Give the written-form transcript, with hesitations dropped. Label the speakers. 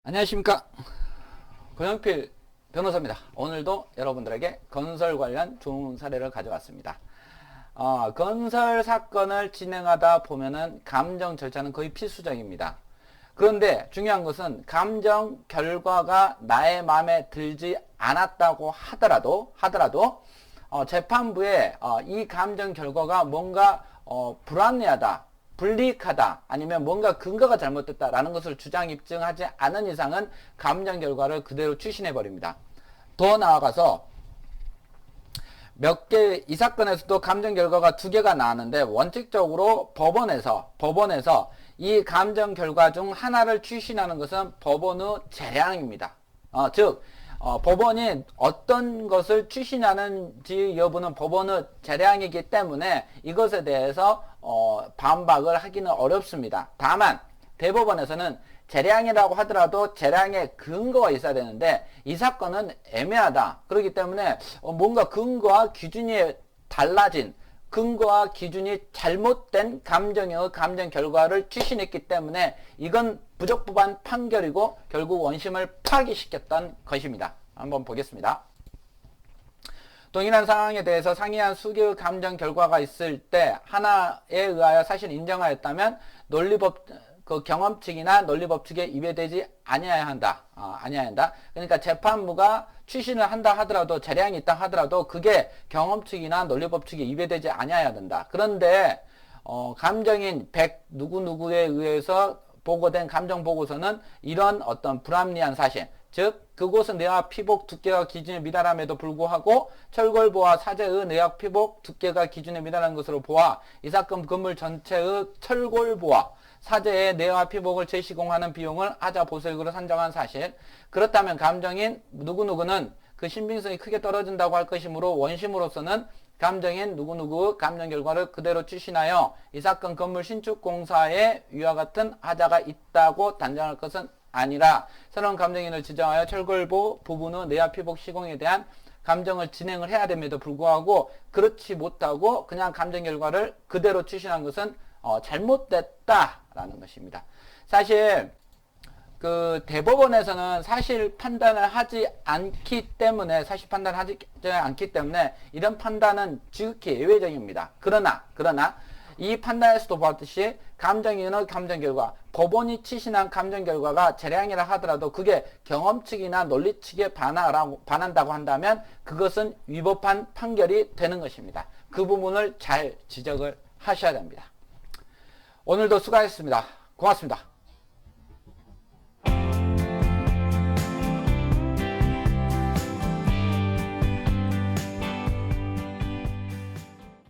Speaker 1: 안녕하십니까, 고영필 변호사입니다. 오늘도 여러분들에게 건설 관련 좋은 사례를 가져왔습니다. 건설 사건을 진행하다 보면은 감정 절차는 거의 필수적입니다. 그런데 중요한 것은 감정 결과가 나의 마음에 들지 않았다고 하더라도 재판부에 이 감정 결과가 뭔가 불합리하다, 불리하다, 아니면 뭔가 근거가 잘못됐다라는 것을 주장 입증하지 않은 이상은 감정 결과를 그대로 추신해 버립니다. 더 나아가서 이 사건에서도 감정 결과가 두 개가 나왔는데, 원칙적으로 법원에서 이 감정 결과 중 하나를 추신하는 것은 법원의 재량입니다. 즉 법원이 어떤 것을 추신하는지 여부는 법원의 재량이기 때문에 이것에 대해서 반박을 하기는 어렵습니다. 다만 대법원에서는 재량이라고 하더라도 재량의 근거가 있어야 되는데, 이 사건은 애매하다, 그렇기 때문에 뭔가 근거와 기준이 달라진, 근거와 기준이 잘못된 감정 결과를 추신했기 때문에 이건 부적법한 판결이고 결국 원심을 파기시켰던 것입니다. 한번 보겠습니다. 동일한 상황에 대해서 상이한 수개의 감정 결과가 있을 때 하나에 의하여 사실 인정하였다면 경험칙이나 논리법칙에 위배되지 아니해야 한다. 그러니까 재판부가 추신을 한다 하더라도, 재량이 있다 하더라도 그게 경험칙이나 논리법칙에 위배되지 아니해야 된다. 그런데 감정인 100 누구누구에 의해서 보고된 감정 보고서는 이런 어떤 불합리한 사실, 즉 그곳은 내화 피복 두께가 기준에 미달함에도 불구하고 철골보와 사제의 내화 피복 두께가 기준에 미달한 것으로 보아 이 사건 건물 전체의 철골보와 사제의 내화 피복을 재시공하는 비용을 하자 보수액으로 산정한 사실, 그렇다면 감정인 누구누구는 그 신빙성이 크게 떨어진다고 할 것이므로 원심으로서는 감정인 누구누구 감정 결과를 그대로 추신하여 이 사건 건물 신축 공사에 위와 같은 하자가 있다고 단정할 것은 아니라, 새로운 감정인을 지정하여 철골보 부분의 내화 피복 시공에 대한 감정을 진행을 해야 됨에도 불구하고 그렇지 못하고 그냥 감정 결과를 그대로 추신한 것은 잘못됐다라는 것입니다. 사실 대법원에서는 사실 판단을 하지 않기 때문에 이런 판단은 지극히 예외적입니다. 그러나 이 판단에서도 봤듯이 감정인의 감정 결과, 법원이 추신한 감정 결과가 재량이라 하더라도 그게 경험칙이나 논리칙에 반한다고 한다면 그것은 위법한 판결이 되는 것입니다. 그 부분을 잘 지적을 하셔야 됩니다. 오늘도 수고하셨습니다. 고맙습니다.